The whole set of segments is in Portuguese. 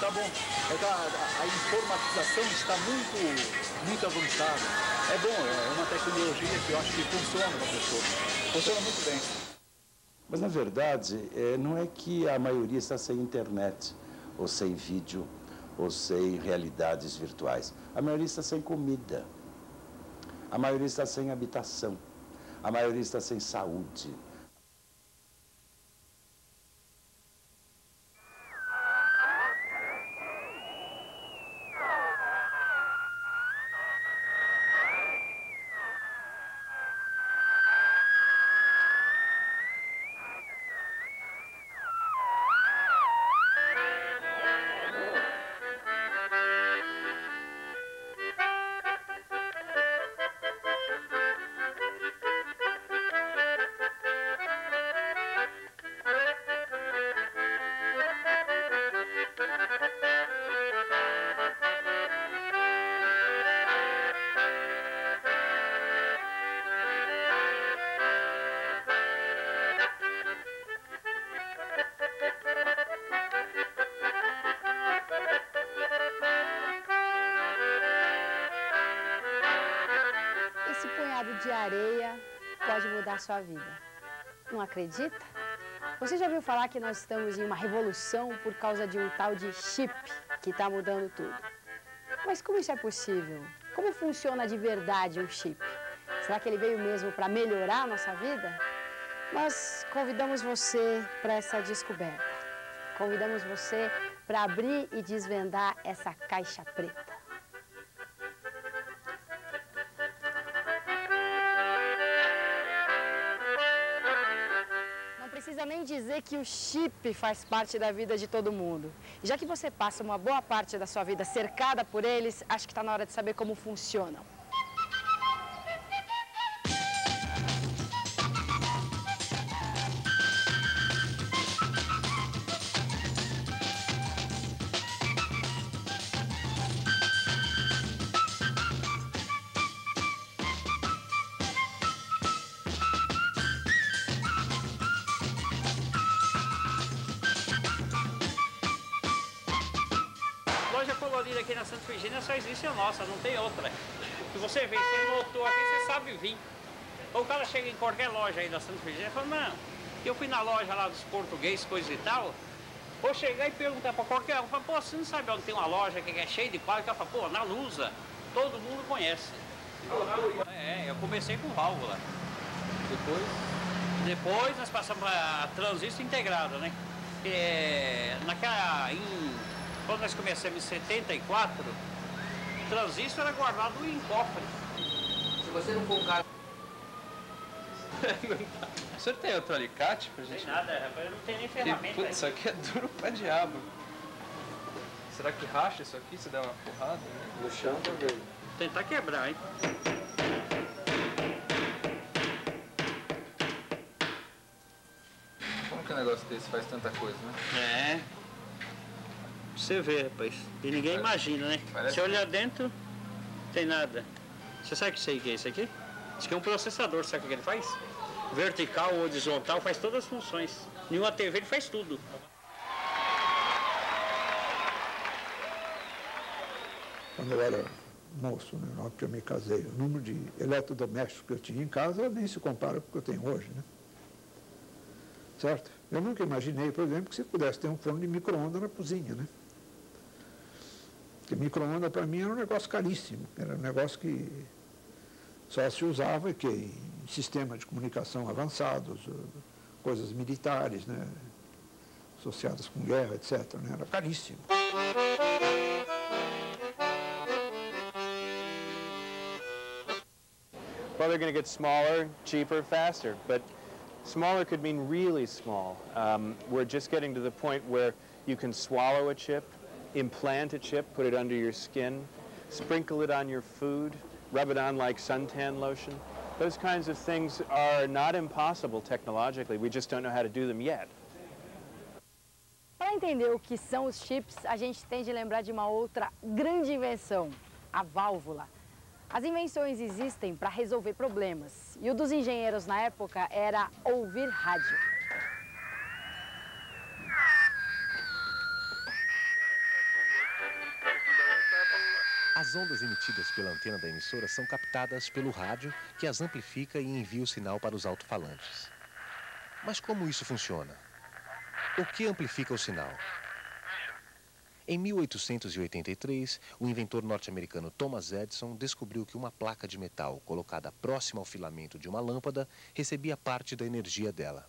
tá bom. A informatização está muito avançada. É bom, é uma tecnologia que eu acho que funciona para a pessoa. Funciona muito bem. Mas, na verdade, não é que a maioria está sem internet, ou sem vídeo, ou sem realidades virtuais. A maioria está sem comida. A maioria está sem habitação. A maioria está sem saúde. Esse punhado de areia pode mudar a sua vida. Não acredita? Você já ouviu falar que nós estamos em uma revolução por causa de um tal de chip que está mudando tudo? Mas como isso é possível? Como funciona de verdade um chip? Será que ele veio mesmo para melhorar a nossa vida? Nós convidamos você para essa descoberta. Convidamos você para abrir e desvendar essa caixa preta. Não precisa nem dizer que o chip faz parte da vida de todo mundo. E já que você passa uma boa parte da sua vida cercada por eles, acho que está na hora de saber como funcionam. Loja colorida aqui na Santa Efigênia só existe a nossa, não tem outra. Se você vê, você notou aqui, você sabe vir. Ou o cara chega em qualquer loja aí da Santa Efigênia e fala, não, eu fui na loja lá dos portugueses, coisa e tal, vou chegar e perguntar para qualquer um, fala, pô, você não sabe onde tem uma loja que é cheia de quadro? O cara fala, pô, na Lusa, todo mundo conhece. Eu comecei com válvula. Depois nós passamos para transistor integrado, né? Quando nós começamos em 74, o transistor era guardado em cofre. Se você não for um cara... O senhor tem outro alicate pra gente? Não tem nada, rapaz, não tem nem ferramenta. Putz, isso aqui é duro pra diabo. Será que racha isso aqui se der uma porrada? No chão também. Vou tentar quebrar, hein? Como que um negócio desse faz tanta coisa, né? Você vê, rapaz. E ninguém imagina, né? Você olha dentro, não tem nada. Você sabe o que é isso aqui? Isso aqui é um processador, sabe o que ele faz? Vertical ou horizontal, faz todas as funções. Em uma TV ele faz tudo. Quando eu era moço, né, na hora que eu me casei, o número de eletrodomésticos que eu tinha em casa nem se compara com o que eu tenho hoje, né? Certo? Eu nunca imaginei, por exemplo, que você pudesse ter um forno de micro-ondas na cozinha, né? Porque micro-ondas, para mim, era um negócio caríssimo. Era um negócio que só se usava em sistemas de comunicação avançados, coisas militares, né? Associadas com guerra, etc. Né? Era caríssimo. Well, they're going to get smaller, cheaper, faster, but smaller could mean really small. We're just getting to the point where you can swallow a chip, implant a chip, put it under your skin, sprinkle it on your food, rub it on like suntan lotion. Those kinds of things are not impossible technologically. We just don't know how to do them yet. Para entender o que são os chips, a gente tem de lembrar de uma outra grande invenção, a válvula. As invenções existem para resolver problemas, e o dos engenheiros na época era ouvir rádio. ondas emitidas pela antena da emissora são captadas pelo rádio, que as amplifica e envia o sinal para os alto-falantes. Mas como isso funciona? O que amplifica o sinal? Em 1883, o inventor norte-americano Thomas Edison descobriu que uma placa de metal colocada próxima ao filamento de uma lâmpada recebia parte da energia dela.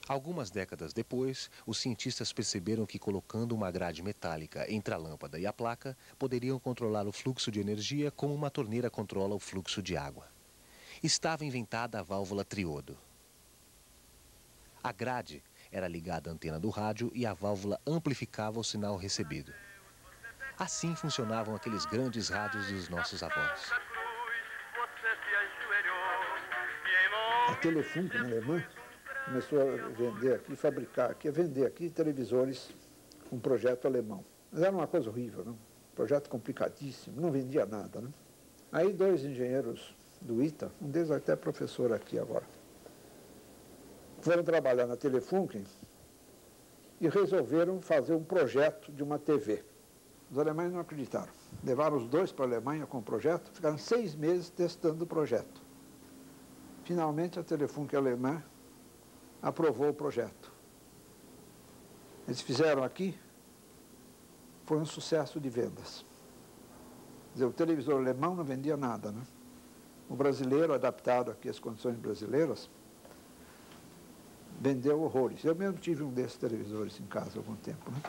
Algumas décadas depois, os cientistas perceberam que colocando uma grade metálica entre a lâmpada e a placa, poderiam controlar o fluxo de energia como uma torneira controla o fluxo de água. Estava inventada a válvula triodo. A grade era ligada à antena do rádio e a válvula amplificava o sinal recebido. Assim funcionavam aqueles grandes rádios dos nossos avós. A Telefunken alemã começou a vender aqui, fabricar aqui, a vender aqui televisores com projeto alemão. Mas era uma coisa horrível, não? Projeto complicadíssimo, não vendia nada, né? Aí dois engenheiros do ITA, um deles até professor aqui agora, foram trabalhar na Telefunken e resolveram fazer um projeto de uma TV. Os alemães não acreditaram. Levaram os dois para a Alemanha com o projeto, ficaram 6 meses testando o projeto. Finalmente a Telefunken alemã aprovou o projeto. Eles fizeram aqui, foi um sucesso de vendas. Quer dizer, o televisor alemão não vendia nada, né? O brasileiro, adaptado aqui às condições brasileiras, vendeu horrores. Eu mesmo tive um desses televisores em casa há algum tempo, né?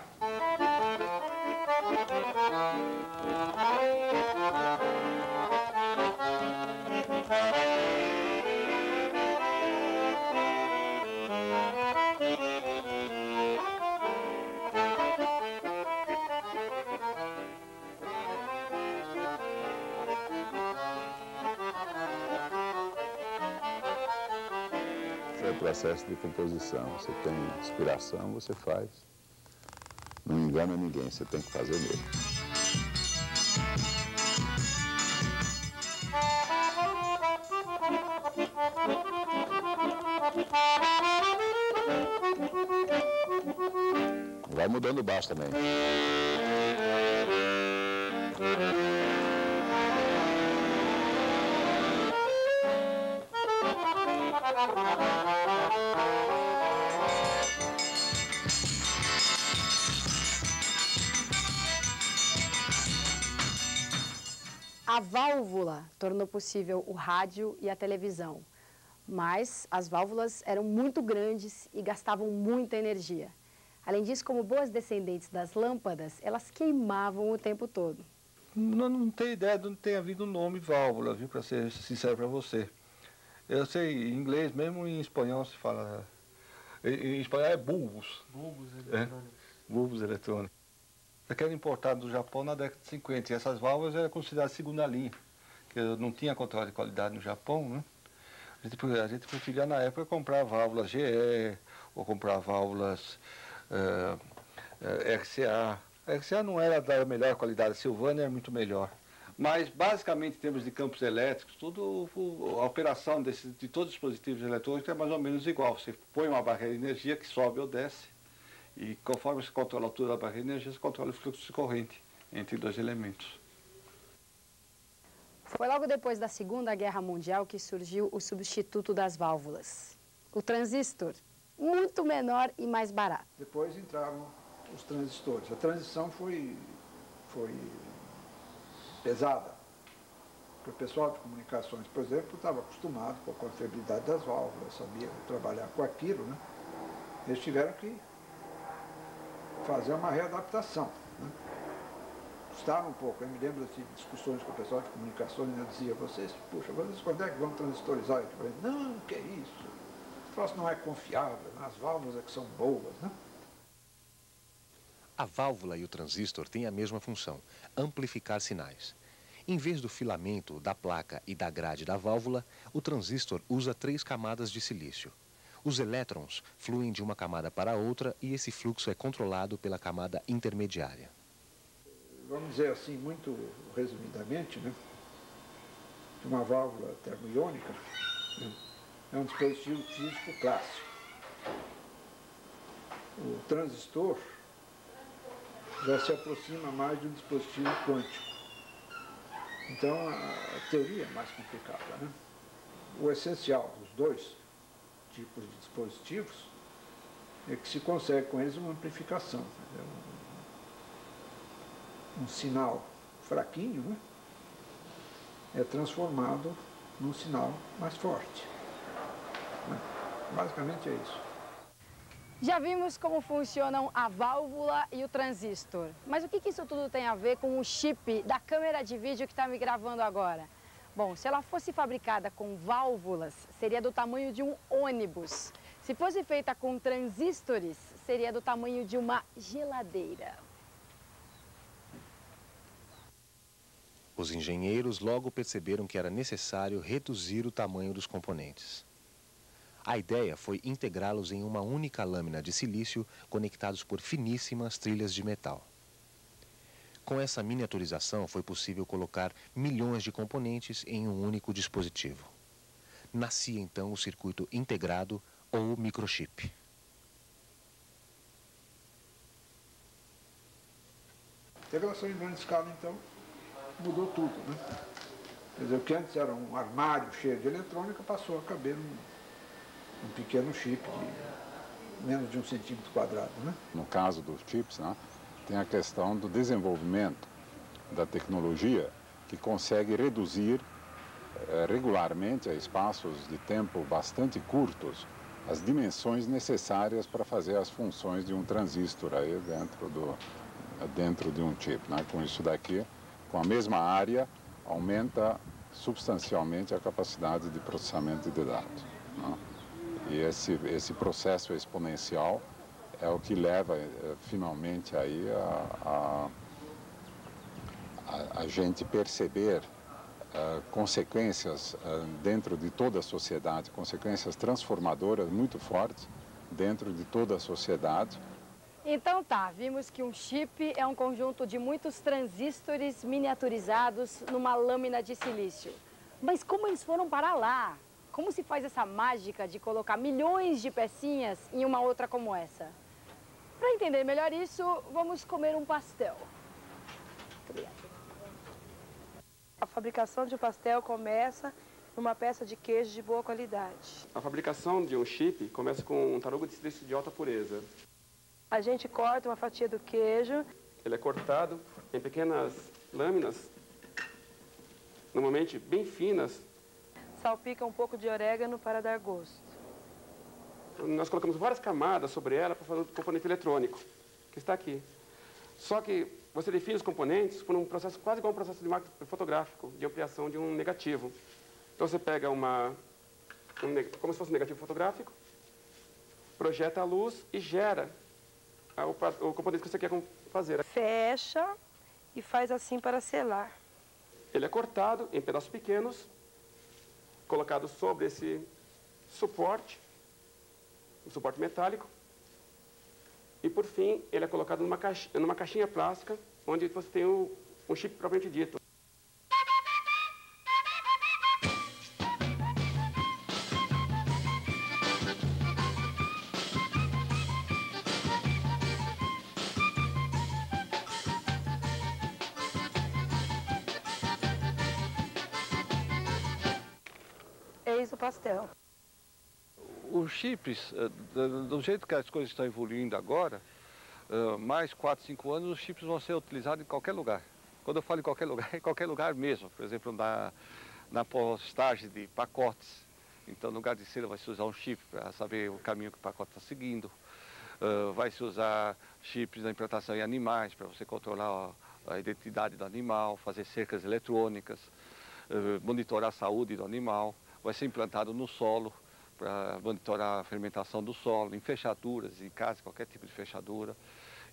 É o processo de composição. Você tem inspiração, você faz. Não engana ninguém, você tem que fazer mesmo. Vai mudando o baixo também. A válvula tornou possível o rádio e a televisão, mas as válvulas eram muito grandes e gastavam muita energia. Além disso, como boas descendentes das lâmpadas, elas queimavam o tempo todo. Não tenho ideia de onde tenha vindo o nome válvula, viu, para ser sincero para você. Eu sei em inglês, mesmo em espanhol se fala... Em espanhol é bulbos. Bulbos eletrônicos. Bulbos eletrônicos. Que era importado do Japão na década de 50, e essas válvulas eram consideradas segunda linha, que não tinha controle de qualidade no Japão, né? A gente preferia na época comprar válvulas GE, ou comprar válvulas RCA. A RCA não era da melhor qualidade, a Sylvania era muito melhor. Mas, basicamente, em termos de campos elétricos, a operação de todos os dispositivos eletrônicos é mais ou menos igual. Você põe uma barreira de energia que sobe ou desce, e conforme você controla a altura da barreira de energia, você controla o fluxo de corrente entre dois elementos. Foi logo depois da Segunda Guerra Mundial que surgiu o substituto das válvulas, o transistor, muito menor e mais barato. Depois entraram os transistores. A transição foi pesada. Porque o pessoal de comunicações, por exemplo, estava acostumado com a confiabilidade das válvulas, sabia trabalhar com aquilo, né? Eles tiveram que fazer uma readaptação, né? Custaram um pouco. Eu me lembro de discussões com o pessoal de comunicações, eu dizia, vocês, puxa, vocês quando é que vão transistorizar? Eu falei, não, que é isso? O troço não é confiável, as válvulas é que são boas, né? A válvula e o transistor têm a mesma função, amplificar sinais. Em vez do filamento, da placa e da grade da válvula, o transistor usa 3 camadas de silício. Os elétrons fluem de uma camada para a outra e esse fluxo é controlado pela camada intermediária. Vamos dizer assim, muito resumidamente, né? Uma válvula termoiônica, né, é um dispositivo físico clássico. O transistor já se aproxima mais de um dispositivo quântico. Então, a teoria é mais complicada, né? O essencial dos dois tipos de dispositivos é que se consegue com eles uma amplificação. Um sinal fraquinho, né, é transformado num sinal mais forte. Basicamente é isso. Já vimos como funcionam a válvula e o transistor. Mas o que isso tudo tem a ver com o chip da câmera de vídeo que está me gravando agora? Bom, se ela fosse fabricada com válvulas, seria do tamanho de um ônibus. Se fosse feita com transistores, seria do tamanho de uma geladeira. Os engenheiros logo perceberam que era necessário reduzir o tamanho dos componentes. A ideia foi integrá-los em uma única lâmina de silício conectados por finíssimas trilhas de metal. Com essa miniaturização foi possível colocar milhões de componentes em um único dispositivo. Nascia então o circuito integrado ou microchip. A integração em grande escala, então, mudou tudo, né? Quer dizer, o que antes era um armário cheio de eletrônica passou a caber um pequeno chip de menos de 1 centímetro quadrado, né? No caso dos chips, né, tem a questão do desenvolvimento da tecnologia que consegue reduzir regularmente, a espaços de tempo bastante curtos, as dimensões necessárias para fazer as funções de um transistor aí dentro de um chip, né? Com isso daqui, com a mesma área, aumenta substancialmente a capacidade de processamento de dados, né? E esse processo exponencial é o que leva finalmente aí a gente perceber consequências dentro de toda a sociedade, consequências transformadoras muito fortes dentro de toda a sociedade. Então tá, vimos que um chip é um conjunto de muitos transistores miniaturizados numa lâmina de silício. Mas como eles foram parar lá? Como se faz essa mágica de colocar milhões de pecinhas em uma outra como essa? Para entender melhor isso, vamos comer um pastel. Muito obrigada. A fabricação de um pastel começa numa peça de queijo de boa qualidade. A fabricação de um chip começa com um tarugo de silício de alta pureza. A gente corta uma fatia do queijo. Ele é cortado em pequenas lâminas, normalmente bem finas. Salpica um pouco de orégano para dar gosto. Nós colocamos várias camadas sobre ela para fazer o componente eletrônico, que está aqui. Só que você define os componentes por um processo quase igual a um processo de marketing fotográfico, de ampliação de um negativo. Então você pega como se fosse um negativo fotográfico, projeta a luz e gera o componente que você quer fazer. Fecha e faz assim para selar. Ele é cortado em pedaços pequenos, colocado sobre esse suporte, um suporte metálico, e por fim ele é colocado numa caixinha plástica, onde você tem um chip propriamente dito. Eis o pastel. Os chips, do jeito que as coisas estão evoluindo agora, mais 4, 5 anos, os chips vão ser utilizados em qualquer lugar. Quando eu falo em qualquer lugar, é em qualquer lugar mesmo. Por exemplo, na postagem de pacotes. Então, no lugar de selo, vai se usar um chip para saber o caminho que o pacote está seguindo. Vai se usar chips na implantação em animais, para você controlar a identidade do animal, fazer cercas eletrônicas, monitorar a saúde do animal. Vai ser implantado no solo, para monitorar a fermentação do solo, em fechaduras, em casa, qualquer tipo de fechadura,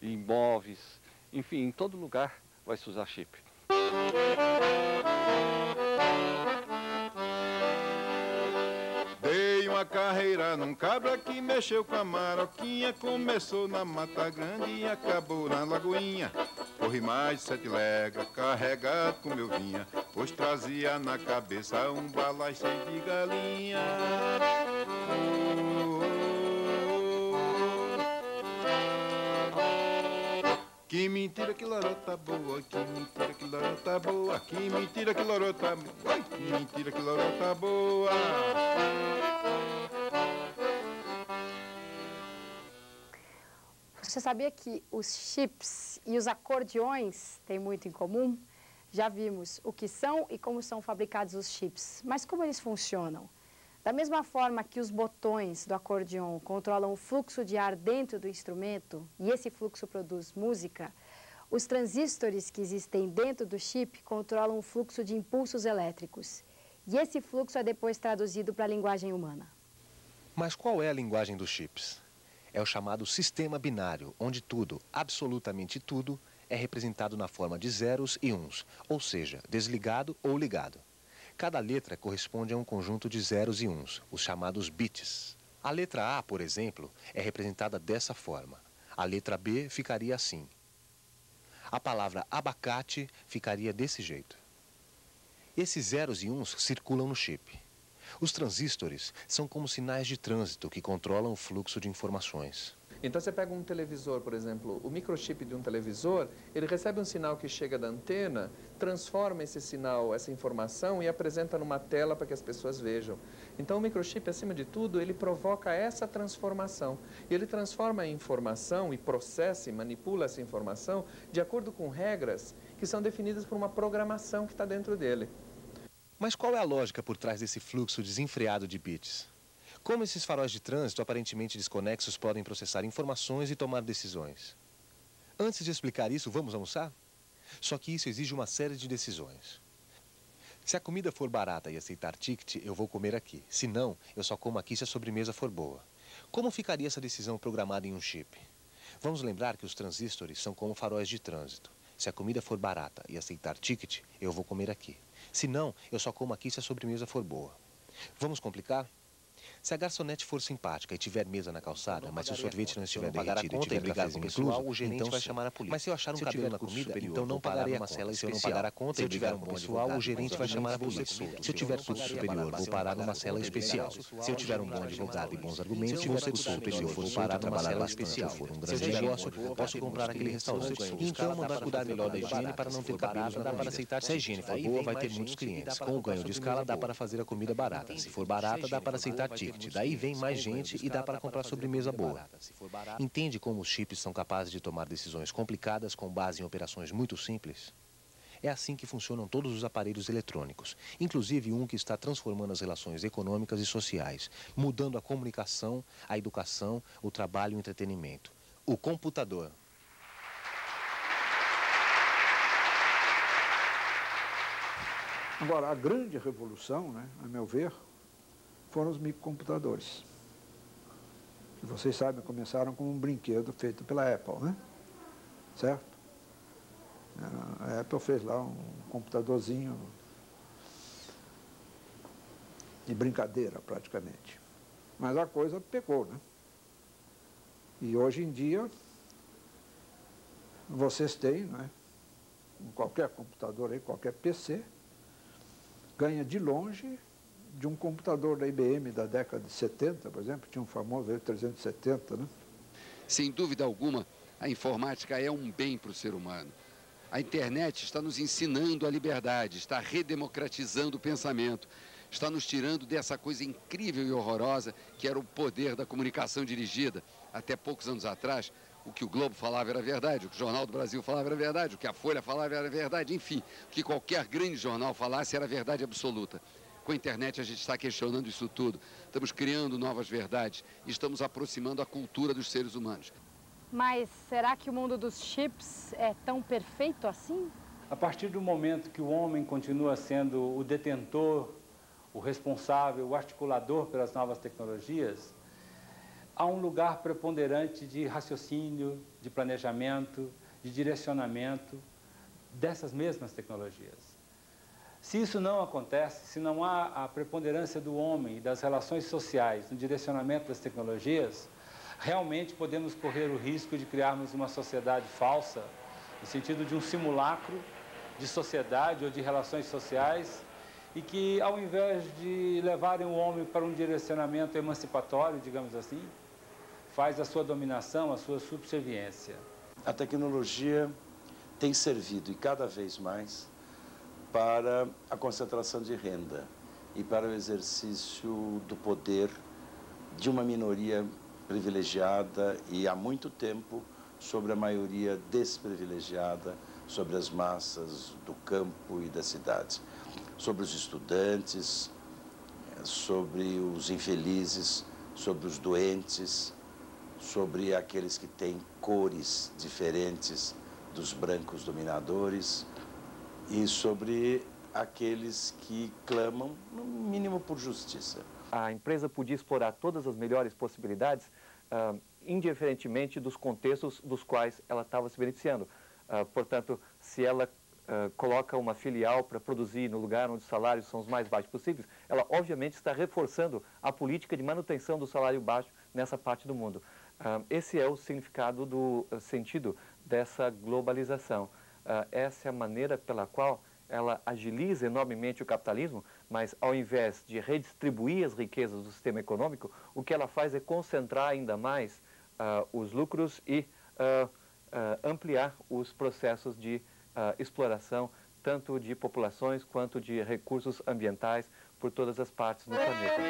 em móveis, enfim, em todo lugar vai se usar chip. Dei uma carreira num cabra que mexeu com a maroquinha, começou na Mata Grande e acabou na Lagoinha. Corri mais de 7 léguas, carregado com meu vinha, pois trazia na cabeça um balai cheio de galinha. Que mentira que lorota boa, que mentira que lorota boa, que mentira que lorota boa, ai, que mentira que lorota boa. Você sabia que os chips e os acordeões têm muito em comum? Já vimos o que são e como são fabricados os chips, mas como eles funcionam? Da mesma forma que os botões do acordeão controlam o fluxo de ar dentro do instrumento, e esse fluxo produz música, os transistores que existem dentro do chip controlam o fluxo de impulsos elétricos. E esse fluxo é depois traduzido para a linguagem humana. Mas qual é a linguagem dos chips? É o chamado sistema binário, onde tudo, absolutamente tudo, é representado na forma de zeros e uns, ou seja, desligado ou ligado. Cada letra corresponde a um conjunto de zeros e uns, os chamados bits. A letra A, por exemplo, é representada dessa forma. A letra B ficaria assim. A palavra abacate ficaria desse jeito. Esses zeros e uns circulam no chip. Os transistores são como sinais de trânsito que controlam o fluxo de informações. Então você pega um televisor, por exemplo, o microchip de um televisor, ele recebe um sinal que chega da antena, transforma esse sinal, essa informação e apresenta numa tela para que as pessoas vejam. Então o microchip, acima de tudo, ele provoca essa transformação. E ele transforma a informação e processa e manipula essa informação de acordo com regras que são definidas por uma programação que está dentro dele. Mas qual é a lógica por trás desse fluxo desenfreado de bits? Como esses faróis de trânsito aparentemente desconexos podem processar informações e tomar decisões? Antes de explicar isso, vamos almoçar? Só que isso exige uma série de decisões. Se a comida for barata e aceitar ticket, eu vou comer aqui. Se não, eu só como aqui se a sobremesa for boa. Como ficaria essa decisão programada em um chip? Vamos lembrar que os transistores são como faróis de trânsito. Se a comida for barata e aceitar ticket, eu vou comer aqui. Se não, eu só como aqui se a sobremesa for boa. Vamos complicar? Se a garçonete for simpática e tiver mesa na calçada, mas se o sorvete não estiver derretido e tiver cafezinho incluso, o gerente vai chamar a polícia. Mas se eu achar um cabelo na comida, então não pagarei a conta. Se eu não pagar a conta e tiver um bom pessoal, o gerente vai chamar a polícia. Se eu tiver curso superior, vou parar numa cela especial. Se eu tiver um bom advogado e bons argumentos, se eu tiver curso superior, vou parar numa cela especial. Se for um grande negócio, posso comprar aquele restaurante. E então mandar cuidar melhor da higiene para não ter cabelos na comida. Se a higiene for boa, vai ter muitos clientes. Com o ganho de escala, dá para fazer a comida barata. Se for barata, dá para aceitar ticket. Daí vem mais gente e dá para comprar sobremesa boa. Entende como os chips são capazes de tomar decisões complicadas com base em operações muito simples? É assim que funcionam todos os aparelhos eletrônicos, inclusive um que está transformando as relações econômicas e sociais, mudando a comunicação, a educação, o trabalho e o entretenimento. O computador. Agora, a grande revolução, né, a meu ver, foram os microcomputadores. Que vocês sabem, começaram como um brinquedo feito pela Apple, né? Certo? A Apple fez lá um computadorzinho de brincadeira, praticamente. Mas a coisa pegou, né? E hoje em dia, vocês têm, né? Qualquer computador aí, qualquer PC, ganha de longe de um computador da IBM da década de 70, por exemplo, tinha um famoso 370, né? Sem dúvida alguma, a informática é um bem para o ser humano. A internet está nos ensinando a liberdade, está redemocratizando o pensamento, está nos tirando dessa coisa incrível e horrorosa que era o poder da comunicação dirigida. Até poucos anos atrás, o que o Globo falava era verdade, o que o Jornal do Brasil falava era verdade, o que a Folha falava era verdade, enfim, o que qualquer grande jornal falasse era verdade absoluta. Com a internet a gente está questionando isso tudo, estamos criando novas verdades e estamos aproximando a cultura dos seres humanos. Mas será que o mundo dos chips é tão perfeito assim? A partir do momento que o homem continua sendo o detentor, o responsável, o articulador pelas novas tecnologias, há um lugar preponderante de raciocínio, de planejamento, de direcionamento dessas mesmas tecnologias. Se isso não acontece, se não há a preponderância do homem e das relações sociais no direcionamento das tecnologias, realmente podemos correr o risco de criarmos uma sociedade falsa, no sentido de um simulacro de sociedade ou de relações sociais, e que, ao invés de levarem o homem para um direcionamento emancipatório, digamos assim, faz a sua dominação, a sua subserviência. a tecnologia tem servido, e cada vez mais, para a concentração de renda e para o exercício do poder de uma minoria privilegiada e há muito tempo sobre a maioria desprivilegiada, sobre as massas do campo e da cidade, sobre os estudantes, sobre os infelizes, sobre os doentes, sobre aqueles que têm cores diferentes dos brancos dominadores e sobre aqueles que clamam, no mínimo, por justiça. A empresa podia explorar todas as melhores possibilidades, indiferentemente dos contextos dos quais ela estava se beneficiando. Portanto, se ela coloca uma filial para produzir no lugar onde os salários são os mais baixos possíveis, ela obviamente está reforçando a política de manutenção do salário baixo nessa parte do mundo. Esse é o significado do sentido dessa globalização. Essa é a maneira pela qual ela agiliza enormemente o capitalismo, mas ao invés de redistribuir as riquezas do sistema econômico, o que ela faz é concentrar ainda mais os lucros e ampliar os processos de exploração, tanto de populações quanto de recursos ambientais por todas as partes do planeta.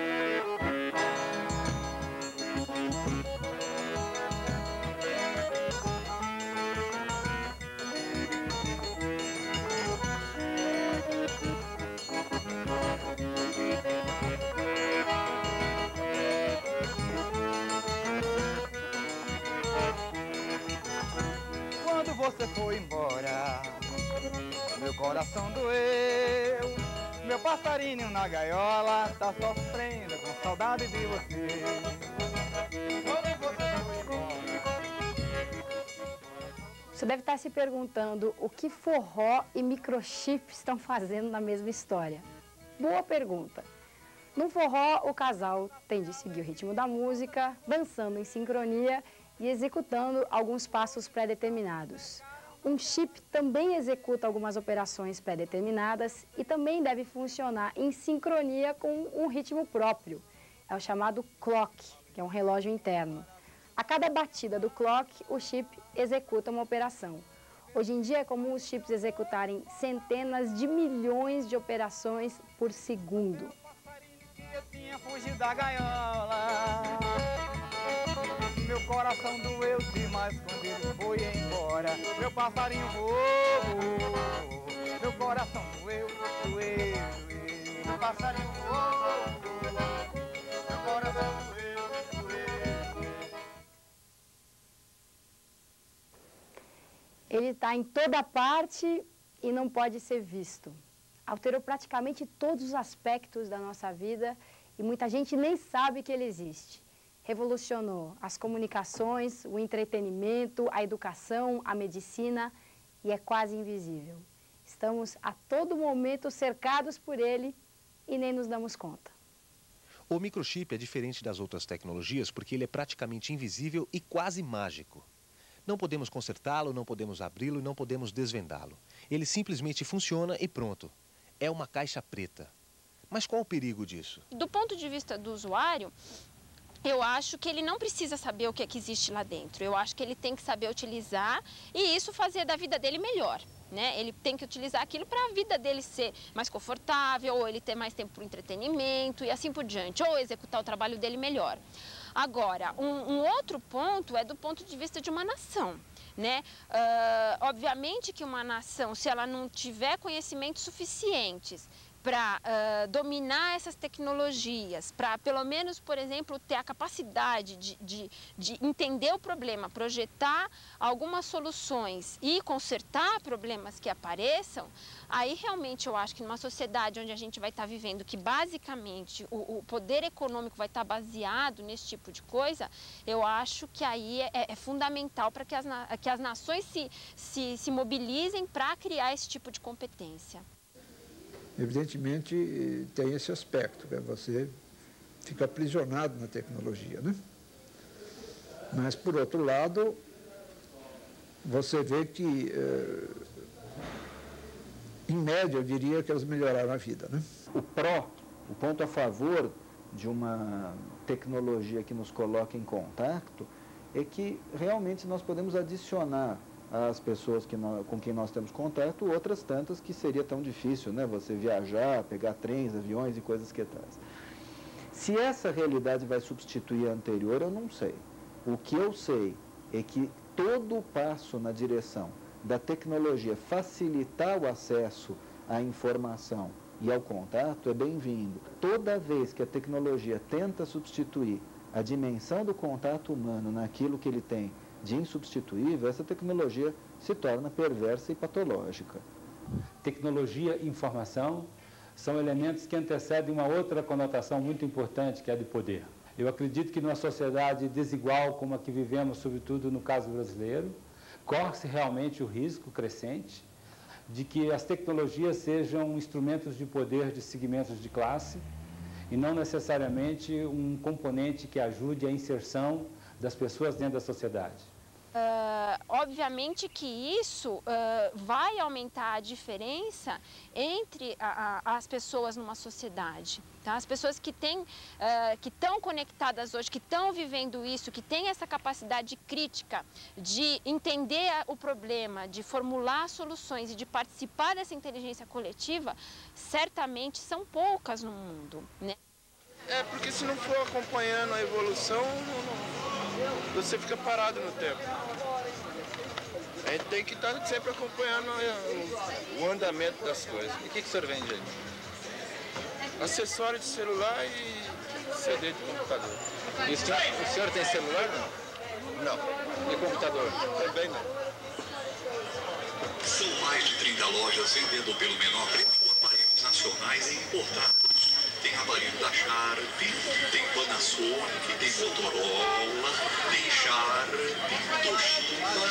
Quando você foi embora, meu coração doeu. Meu passarinho na gaiola tá sofrendo com saudade de você. Quando você foi embora. Você deve estar se perguntando o que forró e microchip estão fazendo na mesma história. Boa pergunta. No forró, o casal tem de seguir o ritmo da música, dançando em sincronia e executando alguns passos pré-determinados. Um chip também executa algumas operações pré-determinadas e também deve funcionar em sincronia com um ritmo próprio. É o chamado clock, que é um relógio interno. A cada batida do clock, o chip executa uma operação. Hoje em dia é comum os chips executarem centenas de milhões de operações por segundo. Eu tinha fugido da gaiola. Meu coração doeu demais quando ele foi embora. Meu passarinho voou. Meu coração doeu, doeu, doeu. Meu passarinho voou. Meu coração doeu, doeu. Ele está em toda parte e não pode ser visto. Alterou praticamente todos os aspectos da nossa vida e muita gente nem sabe que ele existe. Revolucionou as comunicações, o entretenimento, a educação, a medicina e é quase invisível. Estamos a todo momento cercados por ele e nem nos damos conta. O microchip é diferente das outras tecnologias porque ele é praticamente invisível e quase mágico. Não podemos consertá-lo, não podemos abri-lo e não podemos desvendá-lo. Ele simplesmente funciona e pronto. É uma caixa preta. Mas qual o perigo disso? Do ponto de vista do usuário, eu acho que ele não precisa saber o que é que existe lá dentro. Eu acho que ele tem que saber utilizar e isso fazer da vida dele melhor, né? Ele tem que utilizar aquilo para a vida dele ser mais confortável, ou ele ter mais tempo para o entretenimento e assim por diante, ou executar o trabalho dele melhor. Agora, um outro ponto é do ponto de vista de uma nação, né? Obviamente que uma nação, se ela não tiver conhecimentos suficientes para dominar essas tecnologias, para pelo menos, por exemplo, ter a capacidade de entender o problema, projetar algumas soluções e consertar problemas que apareçam, aí realmente eu acho que numa sociedade onde a gente vai estar vivendo, que basicamente o poder econômico vai estar baseado nesse tipo de coisa, eu acho que aí é fundamental para que as nações se mobilizem para criar esse tipo de competência. Evidentemente, tem esse aspecto, né? Você fica aprisionado na tecnologia, né? Mas, por outro lado, você vê que, em média, eu diria que elas melhoraram a vida, né? O ponto a favor de uma tecnologia que nos coloca em contato, é que realmente nós podemos adicionar às pessoas com quem nós temos contato outras tantas que seria tão difícil, né? Você viajar, pegar trens, aviões e coisas que tais. Se essa realidade vai substituir a anterior, eu não sei. O que eu sei é que todo o passo na direção da tecnologia facilitar o acesso à informação e ao contato é bem-vindo. Toda vez que a tecnologia tenta substituir a dimensão do contato humano naquilo que ele tem de insubstituível, essa tecnologia se torna perversa e patológica. Tecnologia e informação são elementos que antecedem uma outra conotação muito importante, que é a de poder. Eu acredito que numa sociedade desigual como a que vivemos, sobretudo no caso brasileiro, corre-se realmente o risco crescente de que as tecnologias sejam instrumentos de poder de segmentos de classe e não necessariamente um componente que ajude a inserção das pessoas dentro da sociedade. Obviamente que isso vai aumentar a diferença entre as pessoas numa sociedade. Tá? As pessoas que estão conectadas hoje, que estão vivendo isso, que têm essa capacidade crítica de entender o problema, de formular soluções e de participar dessa inteligência coletiva, certamente são poucas no mundo, né? Porque se não for acompanhando a evolução, você fica parado no tempo. A gente tem que estar sempre acompanhando o andamento das coisas. E o que o senhor vende aí? Acessório de celular e CD de computador. E o senhor tem celular? Não. E computador? Também não. São mais de 30 lojas vendendo pelo menor preço aparelhos nacionais e importados. Tem aparelho da Sharp, tem Panasonic, tem Motorola, tem Sharp, Toshiba,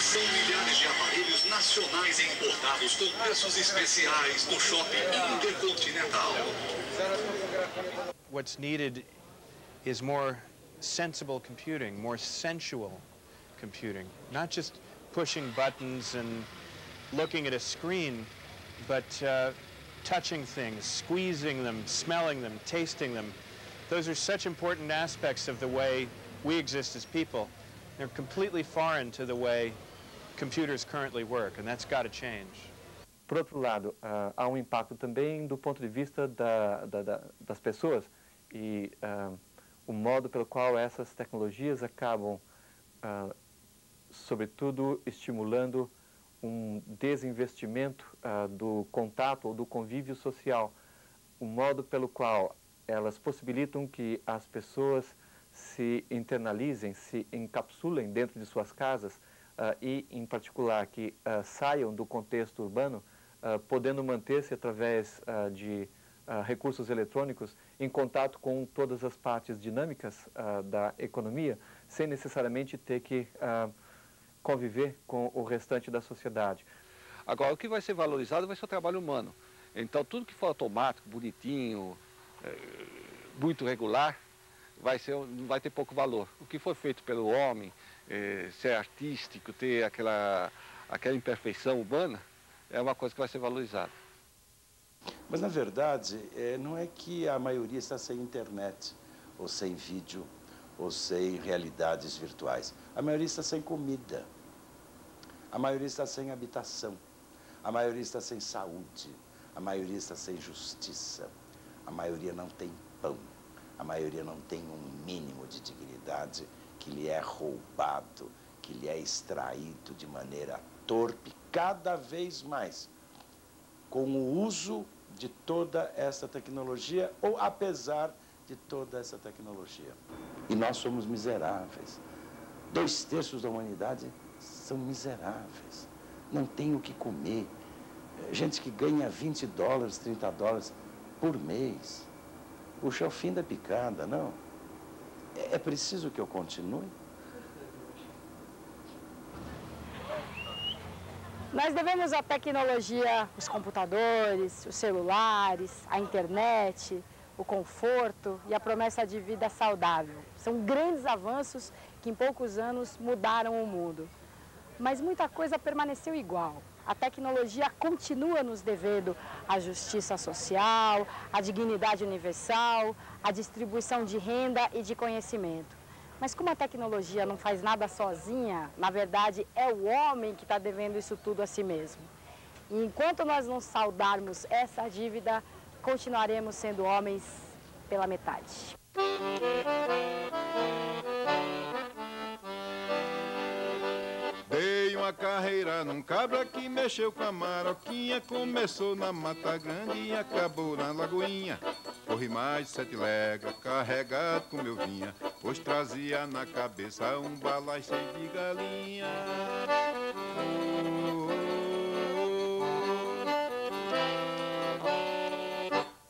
São milhares de aparelhos nacionais e importados com preços especiais no Shopping Intercontinental. What's needed is more sensible computing, more sensual computing. Not just pushing buttons and looking at a screen, but touching things, squeezing them, smelling them, tasting them. Those are such important aspects of the way we exist as people. They're completely foreign to the way computers currently work, and that's got to change. Por outro lado, há um impacto também do ponto de vista das pessoas e o modo pelo qual essas tecnologias acabam, sobretudo, estimulando um desinvestimento do contato ou do convívio social, o modo pelo qual elas possibilitam que as pessoas se internalizem, se encapsulem dentro de suas casas e, em particular, que saiam do contexto urbano, podendo manter-se através de recursos eletrônicos em contato com todas as partes dinâmicas da economia, sem necessariamente ter que conviver com o restante da sociedade. Agora, o que vai ser valorizado vai ser o trabalho humano. Então, tudo que for automático, bonitinho, muito regular, vai ter pouco valor. O que for feito pelo homem, ser artístico, ter aquela imperfeição humana, é uma coisa que vai ser valorizada. Mas, na verdade, não é que a maioria está sem internet, ou sem vídeo, ou sem realidades virtuais. A maioria está sem comida. A maioria está sem habitação. A maioria está sem saúde. A maioria está sem justiça. A maioria não tem pão. A maioria não tem um mínimo de dignidade que lhe é roubado, que lhe é extraído de maneira torpe, cada vez mais, com o uso de toda essa tecnologia, ou apesar de toda essa tecnologia. E nós somos miseráveis. 2/3 da humanidade são miseráveis. Não tem o que comer. Gente que ganha $20, $30 por mês. Puxa, é o fim da picada, não? É preciso que eu continue? Nós devemos à tecnologia, os computadores, os celulares, a internet, o conforto e a promessa de vida saudável. São grandes avanços que em poucos anos mudaram o mundo. Mas muita coisa permaneceu igual. A tecnologia continua nos devendo a justiça social, a dignidade universal, a distribuição de renda e de conhecimento. Mas como a tecnologia não faz nada sozinha, na verdade é o homem que está devendo isso tudo a si mesmo. E enquanto nós não saldarmos essa dívida, continuaremos sendo homens pela metade. Dei uma carreira num cabra que mexeu com a maroquinha, começou na Mata Grande e acabou na Lagoinha. Corri mais de 7 léguas, carregado com meu vinha, pois trazia na cabeça um balai cheio de galinha.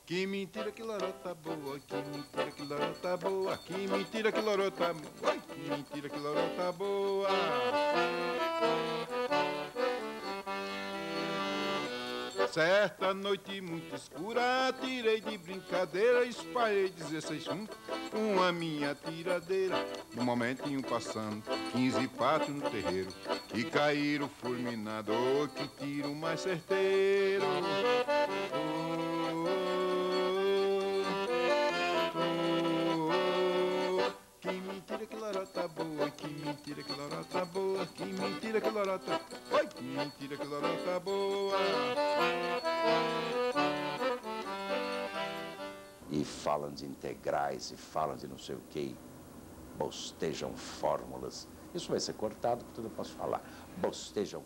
Que mentira, que lorota boa, que mentira, que lorota boa, que mentira, que lorota boa, que mentira, que lorota boa. Certa noite muito escura, tirei de brincadeira, espalhei 16 chumbos com a minha tiradeira. No momentinho passando, 15 patos no terreiro, que caíram fulminador, que tiro mais certeiro. Que mentira, que lorota boa, que mentira, que lorota boa, que mentira, que lorota, oi, que mentira, que lorota boa. E falam de integrais, e falam de não sei o quê, bostejam fórmulas. Isso vai ser cortado, porque eu não posso falar. Bostejam